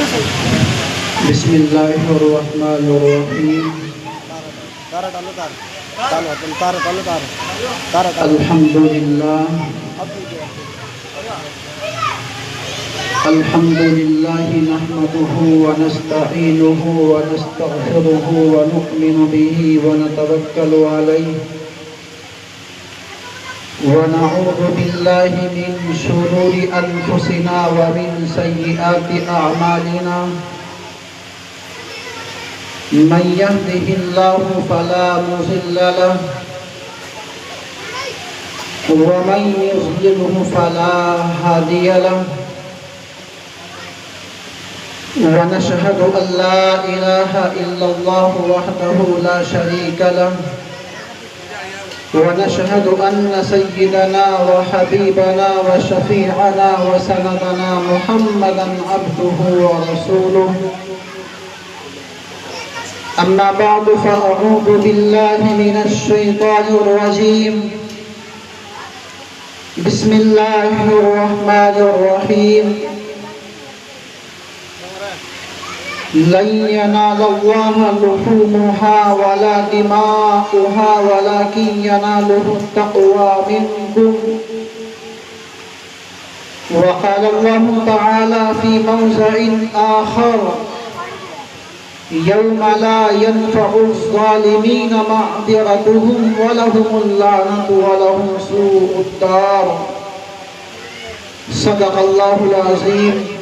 Bismillahirrahmanirrahim. Alhamdulillah. Alhamdulillahi nahmaduhu wa nasta'inuhu wa nastaghfiruhu wa nu'minu bihi wa natawakkalu alayhi wa na'udhu billahi min shururi anfusina wa min sayyiati a'malina. Man yahdihillahu fala mudilla lahu wa man yudlilhu fala hadiya lahu. ونشهد أن لا إله إلا الله وحده لا شريك له ونشهد أن سيدنا وحبيبنا وشفيعنا وسندنا محمدا عبده ورسوله. أما بعد فأعوذ بالله من الشيطان الرجيم. بسم الله الرحمن الرحيم. لن ينال الله لحومها ولا دماؤها ولكن يناله التقوى منكم. وقال الله تعالى في موضع آخر: يوم لا ينفع الظالمين معذرتهم ولهم اللعنة ولهم سوء الدار. صدق الله العظيم.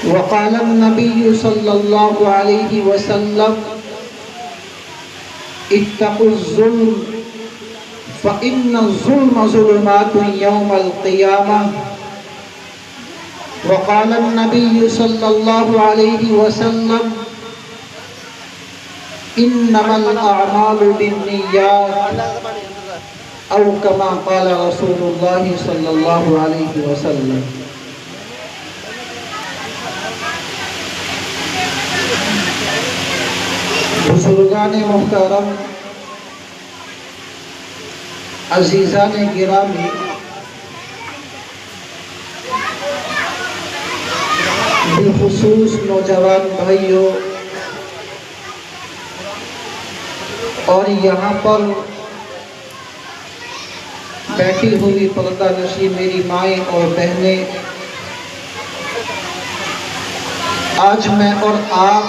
وقال النبي صلى الله عليه وسلم: اتقوا الظلم فإن الظلم ظلمات يوم القيامة. وقال النبي صلى الله عليه وسلم: إنما الأعمال بالنيات، أو كما قال رسول الله صلى الله عليه وسلم. بزرگان محترم، عزیزان گرامی، بالخصوص نوجوان بھائیوں اور یہاں پر بیٹھی ہوئی پردہ نشی میری مائیں اور بہنیں، آج میں اور آپ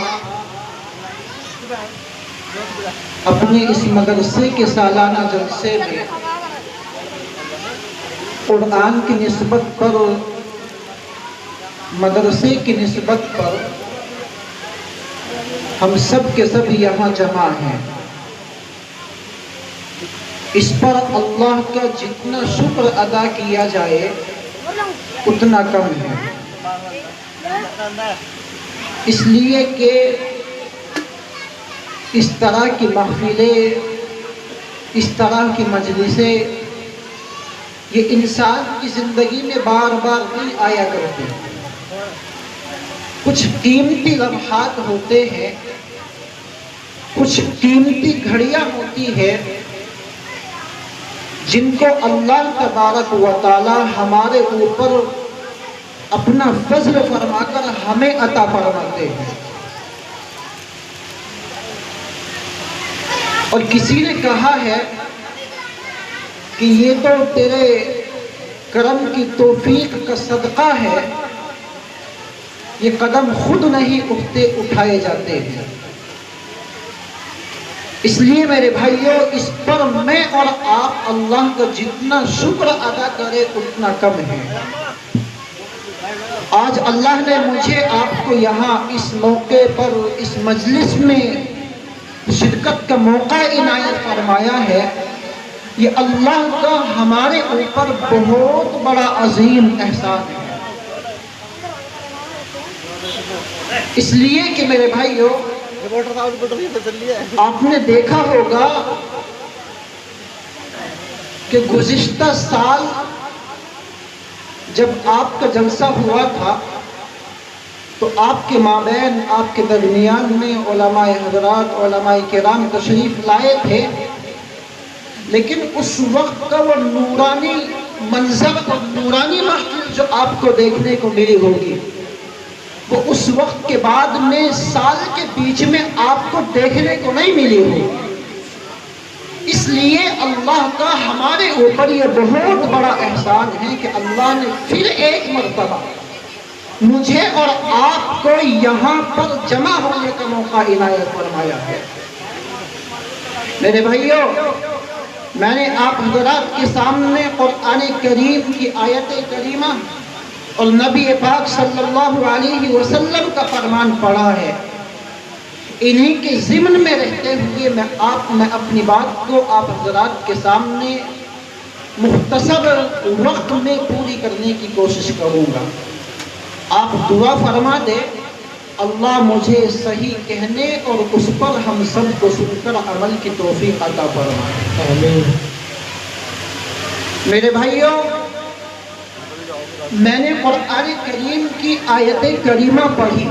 اپنے اس مدرسے کے سالانہ جلسے میں قرآن کی نسبت پر، مدرسے کی نسبت پر ہم سب کے سب یہاں جمع ہیں. اس پر اللہ کا جتنا شکر ادا کیا جائے اتنا کم ہے، اس لیے کہ اس طرح کی محفلیں، اس طرح کی مجلسیں یہ انسان کی زندگی میں بار بار نہیں آیا کرتے. کچھ قیمتی لمحات ہوتے ہیں، کچھ قیمتی گھڑیاں ہوتی ہیں جن کو اللہ تبارک و تعالی ہمارے اوپر اپنا فضل فرما کر ہمیں عطا فرماتے ہیں. اور کسی نے کہا ہے کہ یہ تو تیرے کرم کی توفیق کا صدقہ ہے، یہ قدم خود نہیں اٹھائے جاتے ہیں. اس لیے میرے بھائیوں، اس پر میں اور آپ اللہ کا جتنا شکر ادا کرے اتنا کم ہے. آج اللہ نے مجھے آپ کو یہاں اس موقع پر، اس مجلس میں شرکت کا موقع عنایت فرمایا ہے. یہ اللہ کا ہمارے اوپر بہت بڑا عظیم احسان ہے. اس لیے کہ میرے بھائیوں، آپ نے دیکھا ہوگا کہ گزشتہ سال جب آپ کا جلسہ ہوا تھا تو آپ کے مابین، آپ کے درمیان میں علماء حضرات، علماء کرام تشریف لائے تھے، لیکن اس وقت کا وہ نورانی منظر اور نورانی محفل جو آپ کو دیکھنے کو ملی ہوگی وہ اس وقت کے بعد میں سال کے بیچ میں آپ کو دیکھنے کو نہیں ملی ہوگی۔ اس لیے اللہ کا ہمارے اوپر یہ بہت بڑا احسان ہے کہ اللہ نے پھر ایک مرتبہ مجھے اور آپ کو یہاں پر جمع ہونے کا موقع عنایت فرمایا ہے۔ میرے بھائیوں، میں نے آپ حضرات کے سامنے قرآن کریم کی آیت کریمہ اور نبی پاک صلی اللہ علیہ وسلم کا فرمان پڑھا ہے۔ انہی کے ضمن میں رہتے ہوئے میں اپنی بات کو آپ حضرات کے سامنے مختصر وقت میں پوری کرنے کی کوشش کروں گا۔ آپ دعا فرما دیں اللہ مجھے صحیح کہنے اور اس پر ہم سب کو سن کر عمل کی توفیق عطا فرمائے۔ آمین۔ میرے بھائیوں، میں نے قرآن کریم کی آیت کریمہ پڑھی۔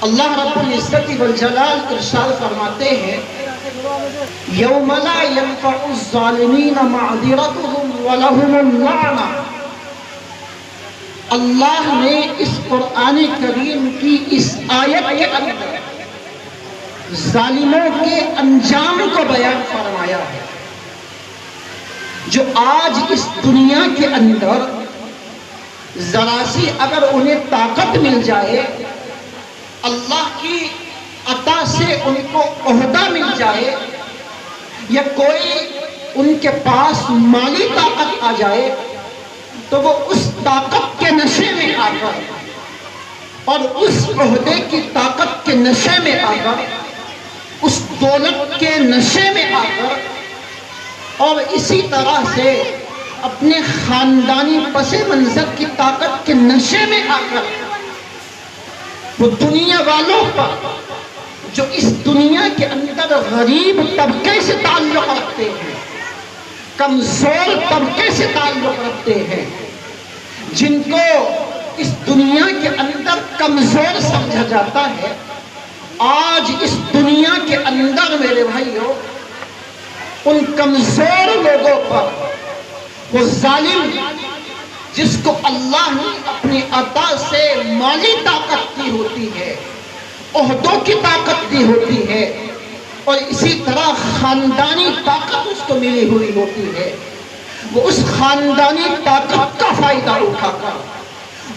اللہ رب العزت والجلال ارشاد فرماتے ہیں یوم لا ينفع الظالمین معذرتهم ولهم اللعنہ۔ اللہ نے اس قرآن کریم کی اس آیت کے اندر ظالموں کے انجام کو بیان فرمایا ہے، جو آج اس دنیا کے اندر ذرا سی اگر انہیں طاقت مل جائے، اللہ کی عطا سے ان کو عہدہ مل جائے، یا کوئی ان کے پاس مالی طاقت آ جائے، تو وہ اس طاقت کے نشے میں آ کر اور اس عہدے کی طاقت کے نشے میں آ کر، اس دولت کے نشے میں آ کر، اور اسی طرح سے اپنے خاندانی پس منظر کی طاقت کے نشے میں آ کر وہ دنیا والوں پر جو اس دنیا کے اندر غریب طبقے سے تعلق رکھتے ہیں، کمزور طبقے سے تعلق رکھتے ہیں، جن کو اس دنیا کے اندر کمزور سمجھا جاتا ہے، آج اس دنیا کے اندر میرے بھائیوں ان کمزور لوگوں پر وہ ظالم جس کو اللہ نے اپنی عطا سے مالی طاقت دی ہوتی ہے، عہدوں کی طاقت دی ہوتی ہے، اور اسی طرح خاندانی طاقت اس کو ملی ہوئی ہوتی ہے، وہ اس خاندانی طاقت کا فائدہ اٹھا کر،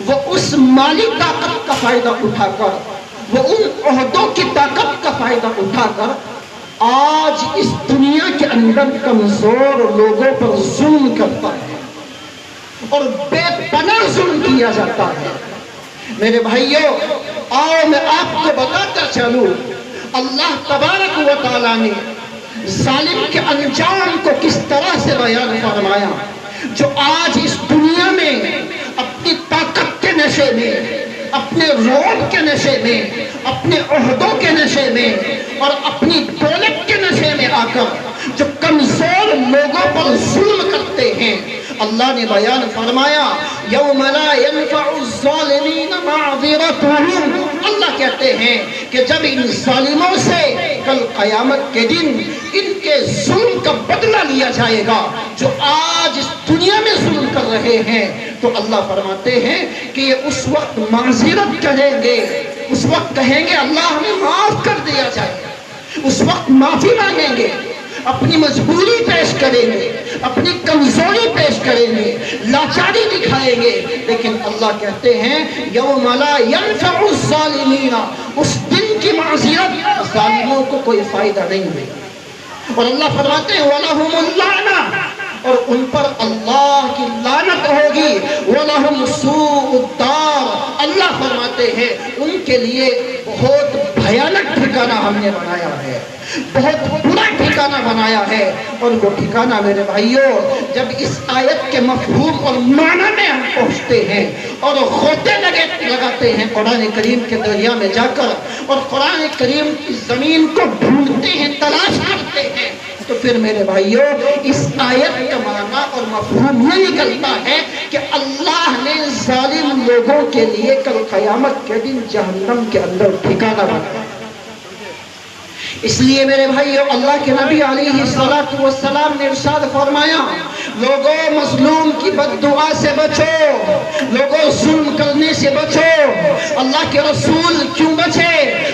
وہ اس مالی طاقت کا فائدہ اٹھا کر، وہ ان عہدوں کی طاقت کا فائدہ اٹھا کر آج اس دنیا کے اندر کمزور لوگوں پر ظلم کرتا ہے اور بے پناہ ظلم کیا جاتا ہے۔ میرے بھائیوں، آؤ میں آپ کو بتاتا چلوں اللہ تبارک و تعالیٰ نے ظالم کے انجام کو کس طرح سے بیان فرمایا، جو آج اس دنیا میں اپنی طاقت کے نشے میں، اپنے رعب کے نشے میں، اپنے عہدوں کے نشے میں اور اپنی دولت کے نشے میں آ کر جو کمزور لوگوں پر ظلم کرتے ہیں، اللہ نے بیان فرمایا یوم لا ينفع الظالمین معذرتهم۔ اللہ کہتے ہیں کہ جب ان ظالموں سے کل قیامت کے دن ان کے ظلم کا بدلہ لیا جائے گا جو آج اس دنیا میں ظلم کر رہے ہیں، تو اللہ فرماتے ہیں کہ یہ اس وقت معذرت کریں گے، اس وقت کہیں گے اللہ ہمیں معاف کر دیا جائے، اس وقت معافی مانگیں گے، اپنی مجبوری پیش کریں گے، اپنی کمزوری پیش کریں گے، لاچاری دکھائیں گے، لیکن اللہ کہتے ہیں یوم لا ينفع الظالمین، اس دن کی معذرت ظالموں کو کوئی فائدہ نہیں ہوگی، اور اللہ فرماتے ہیں وَلَهُمُ اللَّعْنَةُ، اور ان پر اللہ کی لعنت ہوگی، وَلَهُمْ سُوءُ الدَّارِ، اللہ فرماتے ہیں ان کے لیے بہت بھیانک ٹھکانہ ہم نے بنایا ہے، بہت برا ٹھکانہ بنایا ہے۔ اور وہ ٹھکانہ میرے بھائیوں جب اس آیت کے مفہوم اور معنی میں ہم پہنچتے ہیں اور غوطے لگاتے ہیں قرآن کریم کے دریا میں جا کر، اور قرآن کریم کی زمین کو ڈھونڈتے ہیں، تلاش کرتے ہیں، تو پھر میرے بھائیوں اس آیت کا معنی اور مفہوم یہ نکلتا ہے کہ اللہ نے ظالم لوگوں کے لیے کل قیامت کے دن جہنم کے اندر ٹھکانہ بنایا۔ اس لیے میرے بھائیوں اللہ کے نبی علیہ الصلوۃ والسلام نے ارشاد فرمایا لوگوں مظلوم کی بد دعا سے بچو، لوگوں ظلم کرنے سے بچو۔ اللہ کے رسول کیوں بچے؟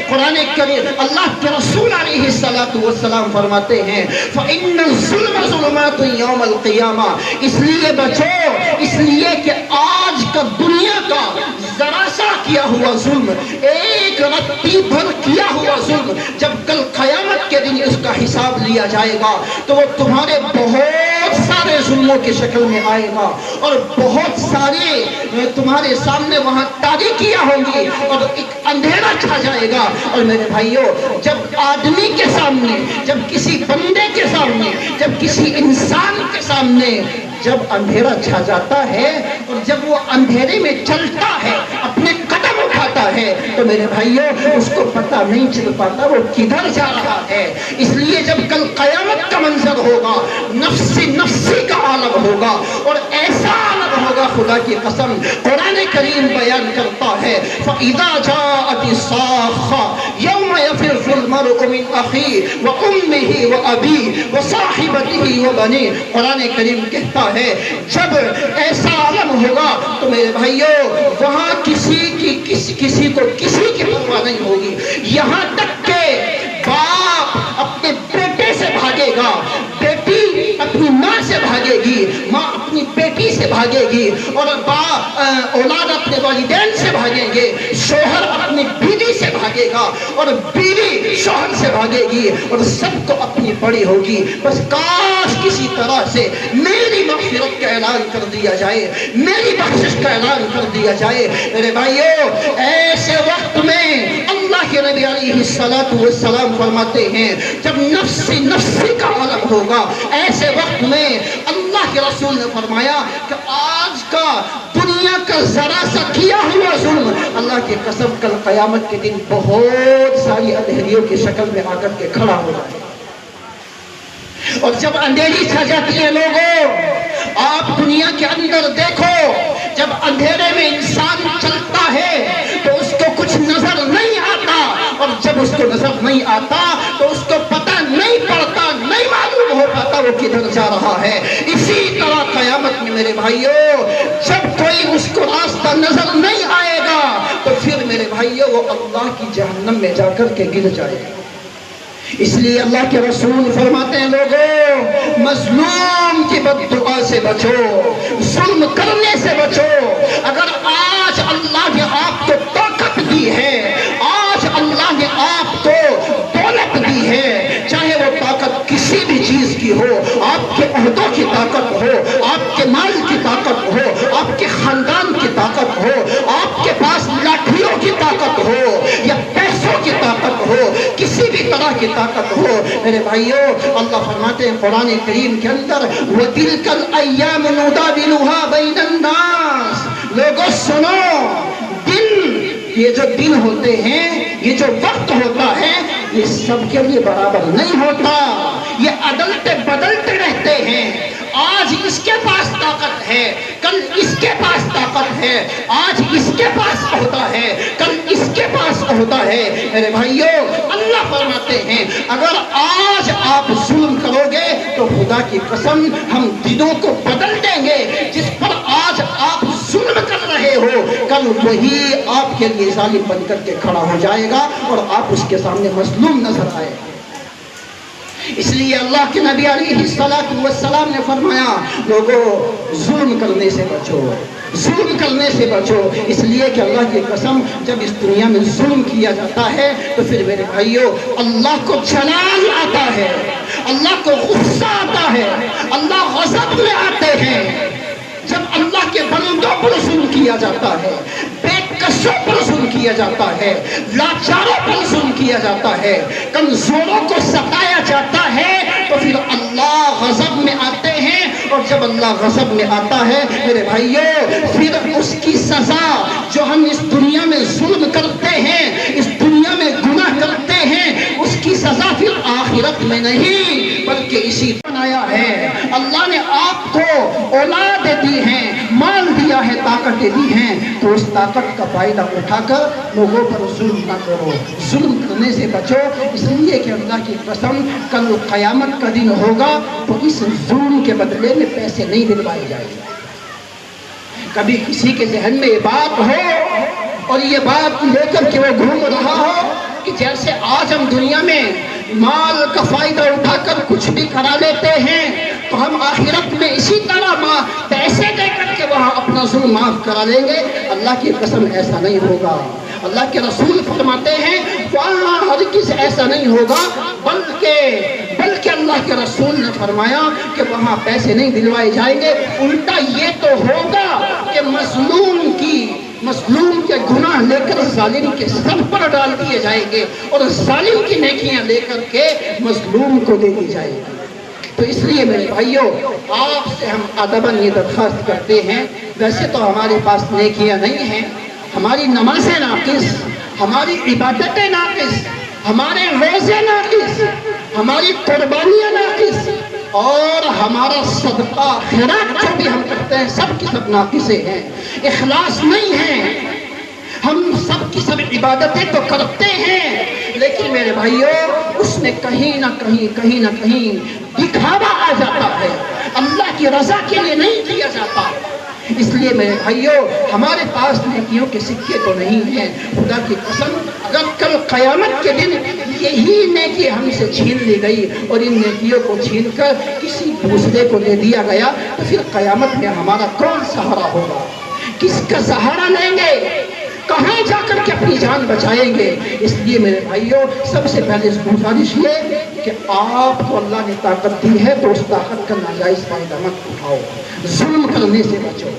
قرآن کریم اللہ کے رسول علیہ السلام فرماتے ہیں فَإِنَّ الظُّلْمَ ظُلُمَاتٌ يَوْمَ الْقِيَامَةِ، اس لیے بچو، اس لیے کہ آج کا دنیا کا ذرا سا کیا ہوا ظلم، ایک رتی بھر کیا ہوا ظلم، جب کل قیامت کے دن اس کا حساب لیا جائے گا تو وہ تمہارے بہت سارے ظلموں کی شکل میں آئے گا، اور بہت سارے تمہارے سامنے وہاں تاریکیاں ہوں گی اور ایک اندھیرا چھا جائے گا۔ اور میرے بھائیوں، جب آدمی کے سامنے، جب کسی بندے کے سامنے، جب کسی انسان کے سامنے جب اندھیرا چھا جاتا ہے اور جب وہ اندھیرے میں چلتا ہے، اپنے قدم اٹھاتا ہے، تو میرے بھائیوں اس کو پتہ نہیں چل پاتا وہ کدھر جا رہا ہے۔ اس لیے جب کل قیامت کا منظر ہوگا، نفسی نفسی کا عالم ہوگا، اور ایسا عالم ہوگا، خدا کی قسم قرآن کریم بیان کرتا ہے فَإِذَا جَاءَتِ الصَّاخَّةُ يَوْمَ يَفِرُّ الْمَرْءُ مِنْ أَخِيهِ وَأُمِّهِ وَأَبِيهِ وَصَاحِبَتِهِ وَبَنِيهِ۔ قرآن کریم کہتا ہے جب ایسا عالم ہوگا تو میرے بھائیوں وہاں کسی کو کسی کی پرواہ نہیں ہوگی، یہاں تک کہ باپ اپنے بیٹے سے بھاگے گا، بیٹی اپنی ماں سے بھاگے گی، ماں اپنی بیٹی سے بھاگے گی، اور اولاد اپنے والدین سے بھاگیں گے، شوہر اپنی بیوی سے بھاگے گا، اور بیوی شوہر سے بھاگے گی، اور سب کو اپنی پڑی ہوگی۔ بس کاش کسی طرح سے میری مغفرت کا اعلان کر دیا جائے، میری بخشش کا اعلان کر دیا جائے۔ میرے بھائیوں، ایسے وقت میں اللہ کے نبی علیہ السلام فرماتے ہیں جب نفسی نفسی کا عالم ہوگا، ایسے وقت میں اللہ کے رسول نے فرمایا کہ آج کا دنیا کا ذرا سا کیا ہوا ظلم، اللہ کی قسم کل قیامت کے دن بہت ساری اندھیریوں کی شکل میں آ کر کے کھڑا ہوگا۔ اور جب اندھیری چھا جاتی ہے لوگوں، آپ دنیا کے اندر دیکھو، جب اندھیرے میں انسان چلتا ہے تو اس کو کچھ نظر نہیں آتا، اور جب اس کو نظر نہیں آتا تو اس کو پتہ نہیں پڑتا، نہیں معلوم ہو پاتا وہ کدھر جا رہا ہے۔ اسی طرح قیامت میں میرے بھائیوں جب کوئی اس کو راستہ نظر نہیں آئے گا تو پھر میرے بھائیوں وہ اللہ کی جہنم میں جا کر کے گر جائے گا۔ اس لیے اللہ کے رسول فرماتے ہیں لوگوں مظلوم کی بد دعا سے بچو، ظلم کرنے سے بچو۔ اگر آج اللہ نے آپ کو طاقت دی ہے، آج اللہ نے آپ کو دولت دی ہے، چاہے وہ طاقت کسی بھی چیز کی ہو، آپ کے عہدوں کی طاقت ہو، آپ کے مال کی طاقت ہو، آپ کے خاندان کی طاقت ہو، آپ کے پاس لاٹھیوں کی طاقت ہو یا پیسوں کی طاقت ہو، کسی بھی طرح کی طاقت ہو، میرے بھائیوں اللہ فرماتے ہیں قرآن کریم کے اندر وَتِلْكَ الْأَيَّامُ نُدَاوِلُهَا بَيْنَ النَّاسِ۔ لوگوں سنو، یہ جو دن ہوتے ہیں، یہ جو وقت ہوتا ہے، یہ سب کے لیے برابر نہیں ہوتا، یہ عدلتے بدلتے رہتے ہیں۔ آج اس کے پاس طاقت ہے، کل اس کے پاس طاقت ہے، آج اس کے پاس عہدہ ہے، کل اس کے پاس عہدہ ہے۔ میرے بھائیوں اللہ فرماتے ہیں اگر آج آپ ظلم کرو گے تو خدا کی قسم ہم دنوں کو بدل دیں گے، جس پر آج آپ ظلم کر رہے ہو کل وہی آپ کے لیے ظالم بن کر کے کھڑا ہو جائے گا اور آپ اس کے سامنے مظلوم نظر آئے گا۔ اس لیے اللہ کے نبی علیہ السلام نے فرمایا لوگوں ظلم کرنے سے بچو، ظلم کرنے سے بچو۔ اس لیے کہ اللہ کی قسم جب اس دنیا میں ظلم کیا جاتا ہے تو پھر میرے بھائیوں اللہ کو جلال آتا ہے، اللہ کو غصہ آتا ہے، اللہ غضب میں آتے ہیں۔ جب اللہ کے بندوں پر ظلم کیا جاتا ہے، بے کسوں پر ظلم کیا جاتا ہے، لاچاروں پر ظلم کیا جاتا ہے، کمزوروں کو ستایا جاتا ہے تو پھر اللہ غضب میں آتے ہیں۔ اور جب اللہ غضب میں آتا ہے میرے بھائیوں پھر اس کی سزا جو ہم اس دنیا میں ظلم کرتے ہیں، اس دنیا میں گناہ کرتے ہیں، اس کی سزا پھر آخرت میں نہیں بلکہ اسی بنایا ہے۔ اللہ نے آپ کو اولاد دی ہیں، مال دیا ہے، طاقتیں دی ہیں، تو اس طاقت کا فائدہ اٹھا کر لوگوں پر ظلم نہ کرو، ظلم کرنے سے بچو، اس لیے کہ اللہ کی قسم کل قیامت کا دن ہوگا تو اس ظلم کے بدلے میں پیسے نہیں دلوائے جائیں گے۔ کبھی کسی کے ذہن میں یہ بات ہو اور یہ بات لے کر کے وہ گھوم رہا ہو کہ جیسے آج ہم دنیا میں مال کا فائدہ اٹھا کر کچھ بھی کرا لیتے ہیں تو ہم آخرت میں اسی طرح پیسے دے کر کے وہاں اپنا ظلم معاف کرا لیں گے۔ اللہ کی قسم ایسا نہیں ہوگا۔ اللہ کے رسول فرماتے ہیں وہاں ہرگز ایسا نہیں ہوگا، بلکہ اللہ کے رسول نے فرمایا کہ وہاں پیسے نہیں دلوائے جائیں گے، الٹا یہ تو ہوگا کہ مظلوم کے گناہ لے کر ظالم کے سر پر ڈال دیے جائیں گے اور ظالم کی نیکیاں لے کر کے مظلوم کو دے دی جائیں گی۔ تو اس لیے میرے بھائیوں، آپ سے ہم ادباً یہ درخواست کرتے ہیں، ویسے تو ہمارے پاس نیکیاں نہیں ہیں، ہماری نمازیں ناقص، ہماری عبادتیں ناقص، ہمارے روزے ناقص، ہماری قربانیاں ناقص، اور ہمارا صدقہ خیرات جو بھی ہم کرتے ہیں سب کی سب ناقصیں ہیں، اخلاص نہیں ہے۔ ہم سب کی سب عبادتیں تو کرتے ہیں لیکن میرے بھائیوں اس میں کہیں نہ کہیں دکھاوا آ جاتا ہے، اللہ کی رضا کے لیے نہیں کیا جاتا۔ اس لیے میرے بھائیوں ہمارے پاس نیکیوں کے سکے تو نہیں ہیں، خدا کی قسم اگر کل قیامت کے دن یہی نیکی ہم سے چھین لی گئی اور ان نیکیوں کو چھین کر کسی دوسرے کو دے دیا گیا تو پھر قیامت میں ہمارا کون سہارا ہوگا؟ کس کا سہارا لیں گے؟ کہاں جا کر کے اپنی جان بچائیں گے؟ اس لیے میرے بھائیوں سب سے پہلے گزارش یہ کہ آپ کو اللہ نے طاقت دی ہے تو اس طاقت کا ناجائز فائدہ مت اٹھاؤ، ظلم کرنے سے بچو۔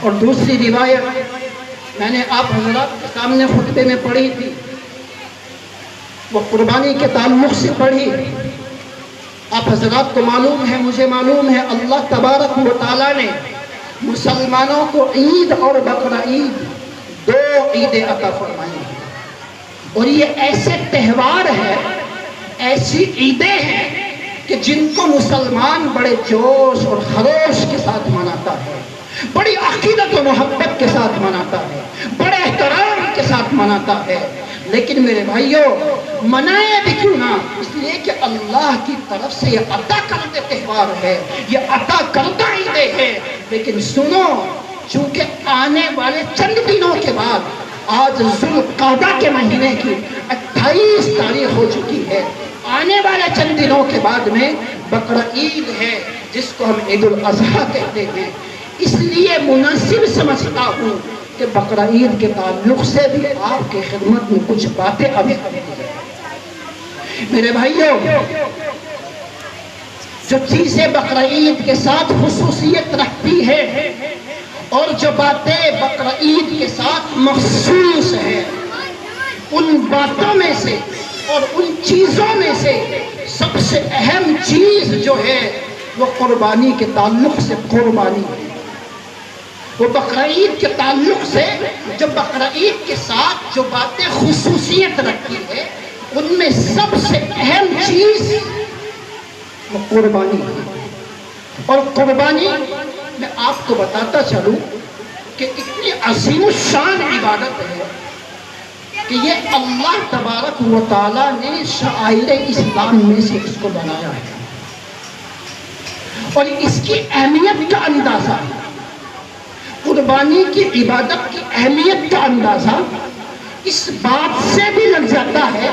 اور دوسری روایت میں نے آپ حضرات کے سامنے خطبے میں پڑھی تھی، وہ قربانی کے تعلق سے پڑھی۔ آپ حضرات کو معلوم ہے، مجھے معلوم ہے، اللہ تبارک و تعالیٰ نے مسلمانوں کو عید اور بقرہ عید دو عیدیں عطا فرمائی ہیں، اور یہ ایسے تہوار ہیں، ایسی عیدیں ہیں کہ جن کو مسلمان بڑے جوش اور خروش کے ساتھ مناتا ہے، بڑی عقیدت و محبت کے ساتھ مناتا ہے، بڑے احترام کے ساتھ مناتا ہے۔ لیکن میرے بھائیوں منائے بھی کیوں نہ، اس لیے کہ اللہ کی طرف سے یہ عطا کردہ تہوار ہے، یہ عطا کردہ عیدیں ہیں۔ لیکن سنو، چونکہ آنے والے چند دنوں کے بعد آج ذوالقعدہ کے مہینے کی 28 تاریخ ہو چکی ہے، آنے والے چند دنوں کے بعد میں بقرہ عید ہے جس کو ہم عید الاضحیٰ کہتے ہیں۔ اس لیے مناسب سمجھتا ہوں کہ بقرہ عید کے تعلق سے بھی آپ کے خدمت میں کچھ باتیں ابھی میرے بھائیوں، جو چیزیں بقرہ عید کے ساتھ خصوصیت رکھتی ہے اور جو باتیں بقرہ عید کے ساتھ مخصوص ہیں، ان باتوں میں سے اور ان چیزوں میں سے سب سے اہم چیز جو ہے وہ قربانی کے تعلق سے قربانی ہے۔ وہ بقرہ عید کے تعلق سے جو بقرہ عید کے ساتھ جو باتیں خصوصیت رکھتی ہے ان میں سب سے اہم چیز وہ قربانی ہے۔ اور قربانی میں آپ کو بتاتا چلوں کہ اتنی عظیم الشان عبادت ہے کہ یہ اللہ تبارک و تعالیٰ نے شعائر اسلام میں سے اس کو بنایا ہے، اور اس کی اہمیت کا اندازہ، قربانی کی عبادت کی اہمیت کا اندازہ اس بات سے بھی لگ جاتا ہے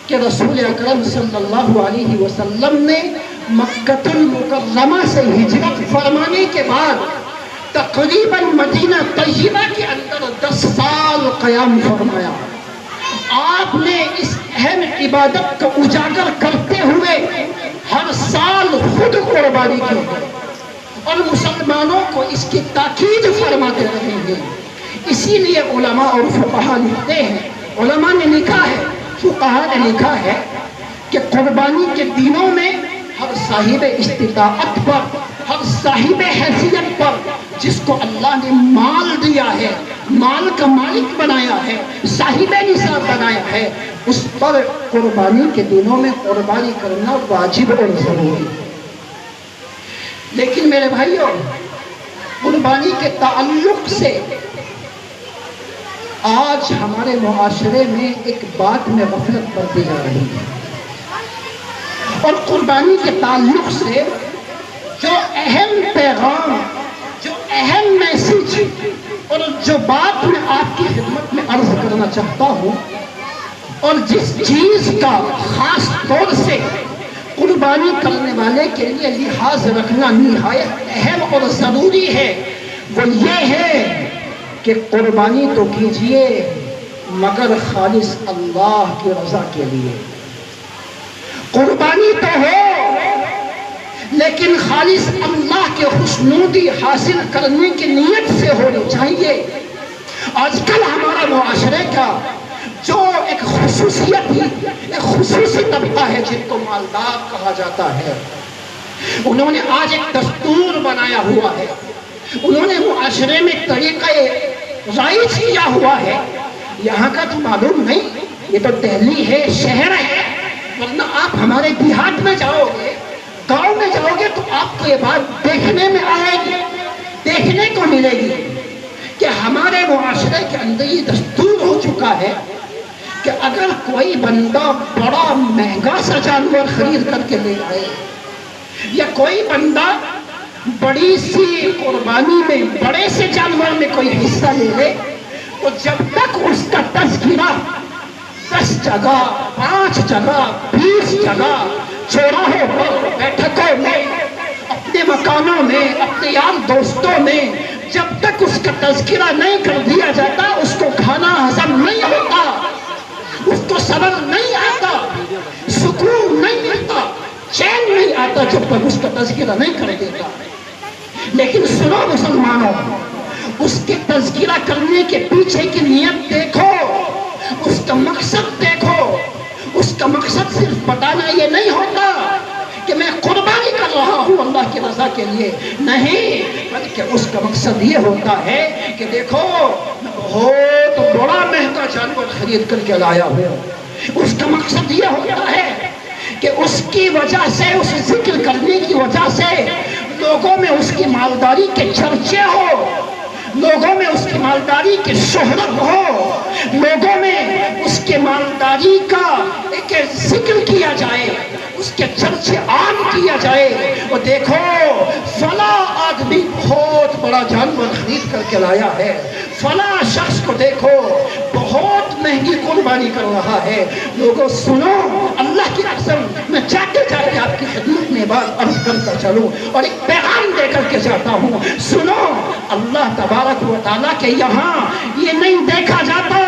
کہ رسول اکرم صلی اللہ علیہ وسلم نے مکہ المکرمہ سے ہجرت فرمانے کے بعد تقریباً مدینہ طیبہ کے اندر 10 سال قیام فرمایا۔ آپ نے اس اہم عبادت کو اجاگر کرتے ہوئے ہر سال خود قربانی کی اور مسلمانوں کو اس کی تاکید فرماتے رہے ہیں۔ اسی لیے علماء اور فقہاء لکھتے ہیں، علماء نے لکھا ہے، فقہاء نے لکھا ہے کہ قربانی کے دنوں میں ہر صاحب استطاعت پر، ہر صاحب حیثیت پر، جس کو اللہ نے مال دیا ہے، مال کا مالک بنایا ہے، صاحب نصاب بنایا ہے، اس پر قربانی کے دنوں میں قربانی کرنا واجب اور ضروری۔ لیکن میرے بھائیوں، قربانی کے تعلق سے آج ہمارے معاشرے میں ایک بات میں غفلت برتی جا رہی ہے، اور قربانی کے تعلق سے جو اہم پیغام، جو اہم میسج اور جو بات میں آپ کی خدمت میں عرض کرنا چاہتا ہوں، اور جس چیز کا خاص طور سے قربانی کرنے والے کے لیے لحاظ رکھنا نہایت اہم اور ضروری ہے، وہ یہ ہے کہ قربانی تو کیجئے مگر خالص اللہ کی رضا کے لیے۔ قربانی تو ہو لیکن خالص اللہ کے خوشنودی حاصل کرنے کی نیت سے ہونی چاہیے۔ آج کل ہمارا معاشرے کا جو ایک خصوصیت ہے، ایک خصوصی طبقہ ہے جن کو مالدار کہا جاتا ہے، انہوں نے آج ایک دستور بنایا ہوا ہے، انہوں نے معاشرے میں طریقہ رائج کیا ہوا ہے۔ یہاں کا تو معلوم نہیں، یہ تو دہلی ہے، شہر ہے، ورنہ آپ ہمارے دیہات میں جاؤ گے، گاؤں میں جاؤ گے تو آپ کو یہ بات دیکھنے میں آئے گی، دیکھنے کو ملے گی کہ ہمارے معاشرے کے اندر یہ دستور ہو چکا ہے کہ اگر کوئی بندہ بڑا مہنگا سا جانور خرید کر کے لے آئے، یا کوئی بندہ بڑی سی قربانی میں بڑے سے جانور میں کوئی حصہ لے لے، تو جب تک اس کا تذکرہ 10 جگہ، 5 جگہ، 20 جگہ، چوراہوں پر، بیٹھکوں میں، اپنے مکانوں میں، اپنے یار دوستوں میں، جب تک اس کا تذکرہ نہیں کر دیا جاتا، اس کو کھانا ہضم نہیں ہوتا، اس کو صبر نہیں آتا، سکون نہیں ملتا، چین نہیں آتا جب تک اس کا تذکرہ نہیں کر دیتا۔ لیکن سنو مسلمانوں، اس کے تذکرہ کرنے کے پیچھے کی نیت دیکھو، اس کا مقصد دیکھو۔ اس کا مقصد صرف بتانا یہ نہیں ہوتا کہ میں قربانی کر رہا ہوں اللہ کی رضا کے لیے، نہیں، بلکہ اس کا مقصد یہ ہوتا ہے کہ دیکھو میں بہت بڑا مہنگا جانور خرید کر کے لایا ہوں۔ اس کا مقصد یہ ہوتا ہے کہ اس کی وجہ سے، اس ذکر کرنے کی وجہ سے لوگوں میں اس کی مالداری کے چرچے ہو، لوگوں میں اس کی مالداری کی شہرت ہو، لوگوں میں اس کے مالداری کا ایک ذکر کیا جائے، اس کے چرچے عام کیا جائے۔ اور دیکھو فلاں آدمی بہت بڑا جانور خرید کر کے لایا ہے، فلاں شخص کو دیکھو بہت مہنگی قربانی کر رہا ہے۔ لوگوں سنو، اللہ کی قسم میں جاتے جاتے آپ کی خدمت میں بات عرض کرتا چلوں اور ایک پیغام دے کر کے جاتا ہوں۔ سنو، اللہ تبارک و تعالیٰ کے یہاں یہ نہیں دیکھا جاتا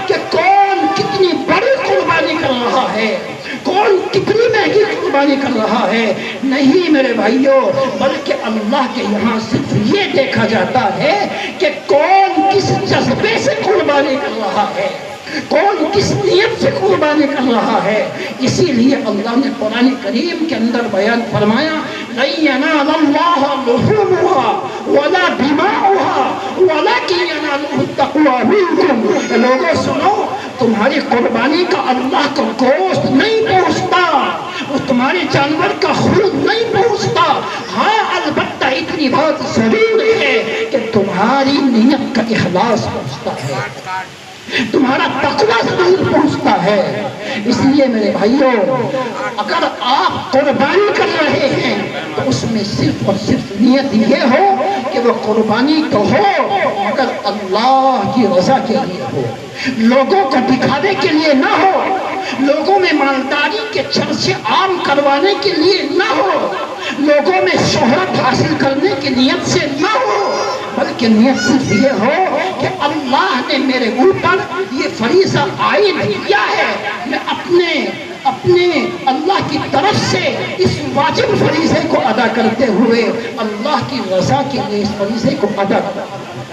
کہ کون کتنی بڑی قربانی کر رہا ہے، کون کتنی مہنگی قربانی کر رہا ہے، نہیں میرے بھائیوں، بلکہ اللہ کے یہاں صرف یہ دیکھا جاتا ہے کہ کون کس جذبے سے قربانی کر رہا ہے، کون کس نیت سے قربانی کر رہا ہے۔ اسی لیے اللہ نے قرآن کریم کے اندر بیان فرمایا، لَن يَنَالَ اللَّهَ لُحُومُهَا وَلَا دِمَاؤُهَا وَلَكِنْ يَنَالُهُ التَّقْوَىٰ مِنكُمْ۔ لوگوں سنو، تمہاری قربانی کا اللہ کا گوشت نہیں پہنچتا، وہ تمہارے جانور کا خون نہیں پہنچتا، ہاں البتہ اتنی بات ضرور ہے کہ تمہاری نیت کا اخلاص پہنچتا ہے، تمہارا تقویٰ ضرور پہنچتا ہے۔ اس لیے میرے بھائیوں، اگر آپ قربانی کر رہے ہیں تو اس میں صرف اور صرف نیت یہ ہو کہ وہ قربانی تو ہو مگر اللہ کی رضا کے لیے ہو، لوگوں کو دکھانے کے لیے نہ ہو، لوگوں میں مالداری کے چرچے عام کروانے کے لیے نہ ہو، لوگوں میں شہرت حاصل کرنے کی نیت سے نہ ہو، بلکہ نیت صرف یہ ہو کہ اللہ نے میرے اوپر یہ فریضہ عائد کیا ہے، میں اپنے اللہ کی طرف سے اس واجب فریضے کو ادا کرتے ہوئے اللہ کی رضا کے لیے اس فریضے کو ادا کرتا ہوں۔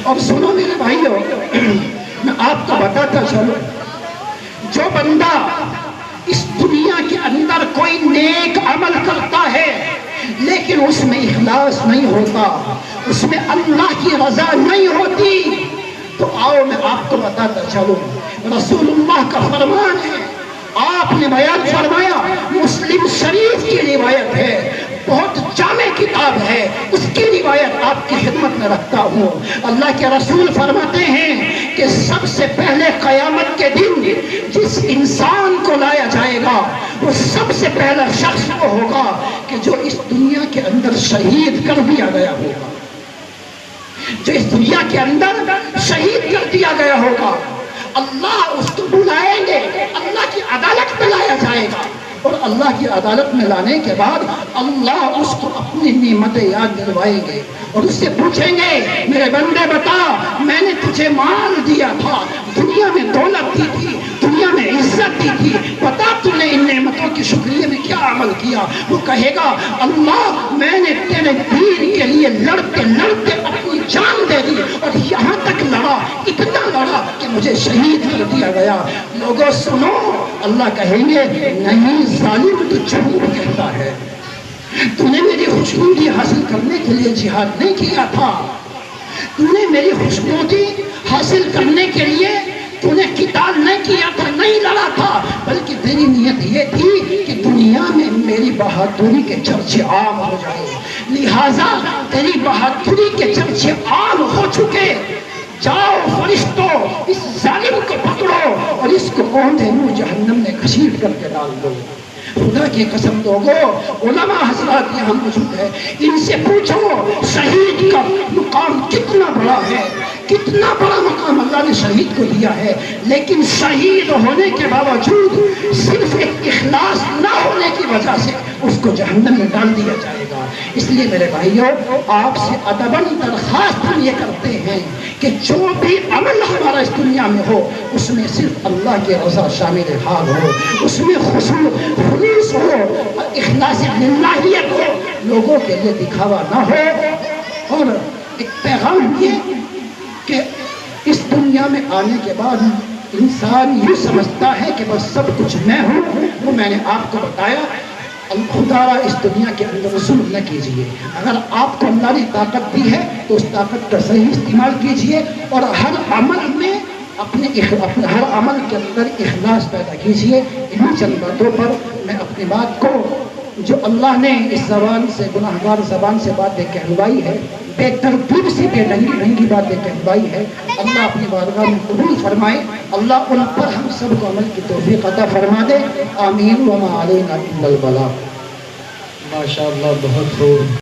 اور سنو میرے بھائیوں، میں آپ کو بتاتا چلوں، جو بندہ اس دنیا کے اندر کوئی نیک عمل کرتا ہے لیکن اس میں اخلاص نہیں ہوتا، اس میں اللہ کی رضا نہیں ہوتی، تو آؤ میں آپ کو بتاتا چلوں رسول اللہ کا فرمان ہے، آپ نے بیان فرمایا، مسلم شریف کی روایت ہے، بہت جامع کتاب ہے، اس کی روایت آپ کی خدمت میں رکھتا ہوں۔ اللہ کے رسول فرماتے ہیں کہ سب سے پہلے قیامت کے دن جس انسان کو لایا جائے گا وہ سب سے پہلا شخص وہ ہوگا کہ جو اس دنیا کے اندر شہید کر دیا گیا ہوگا، جو اس دنیا کے اندر شہید کر دیا گیا ہوگا۔ اللہ اس کو بلائیں گے، اللہ کی عدالت میں لایا جائے گا، اور اللہ کی عدالت میں لانے کے بعد اللہ اس کو اپنی نعمتیں یاد دلوائیں گے اور اس سے پوچھیں گے، میرے بندے بتا، میں نے تجھے مال دیا تھا، دنیا میں دولت دی تھی، دنیا میں عزت دی تھی، بتا تم نے ان نعمتوں کی شکریہ میں کیا عمل کیا؟ وہ کہے گا، اللہ میں نے تیرے دین کے لیے لڑتے لڑتے اپنی جان دے دی، اور یہاں تک لڑا، اتنا لڑا کہ مجھے شہید کر دیا گیا۔ لوگوں سنو، اللہ کہیں گے، نہیں ظالم تو جھوٹ کہتا ہے، تو نے میری خوشنودی حاصل کرنے کے لیے جہاد نہیں کیا تھا، تو نے میری خوشنودی حاصل کرنے کے لیے تو نے قتال نہیں کیا تھا، نہیں لڑا تھا، بلکہ تیری نیت یہ تھی کہ دنیا میں میری بہادری کے چرچے عام ہو جائے، لہٰذا تیری بہادری کے چرچے عام ہو چکے، جاؤ فرشتوں اس ظالم کو پکڑو اور اس کو اوندھے منہ جہنم میں گھسیٹ کر کے ڈال دو۔ خدا کی قسم لوگو، علماء حضرات یہاں موجود ہے، ان سے پوچھو شہید کا مقام کتنا بڑا ہے، کتنا بڑا مقام اللہ نے شہید کو دیا ہے، لیکن شہید ہونے کے باوجود صرف ایک اخلاص نہ ہونے کی وجہ سے اس کو جہنم میں ڈال دیا جائے گا۔ اس لیے میرے بھائیوں، آپ سے ادباً درخواست ہم یہ کرتے ہیں کہ جو بھی عمل ہمارا اس دنیا میں ہو اس میں صرف اللہ کی رضا شامل حال ہو، اس میں خلوص ہو، اخلاص للہیت ہو، لوگوں کے لیے دکھاوا نہ ہو، اور ایک پیغام یہ کہ اس دنیا میں آنے کے بعد انسان یہ سمجھتا ہے کہ بس سب کچھ میں ہوں، وہ میں نے آپ کو بتایا، خدا را اس دنیا کے اندر ظلم نہ کیجئے، اگر آپ کو اللہ نے طاقت دی ہے تو اس طاقت کا صحیح استعمال کیجئے، اور ہر عمل میں اپنے ہر عمل کے اندر اخلاص پیدا کیجئے۔ انہی چند باتوں پر میں اپنی بات کو، جو اللہ نے اس زبان سے، گناہگار زبان سے باتیں کہلوائی ہے، بے ترتیب سے بے ڈھنگی باتیں کہلوائی ہے، اللہ اپنی بارگاہ میں قبول فرمائے، اللہ ان پر ہم سب کو عمل کی توفیق عطا فرما دے، آمین۔ وما علینا الا البلاغ۔ ماشاءاللہ، بہت خوب۔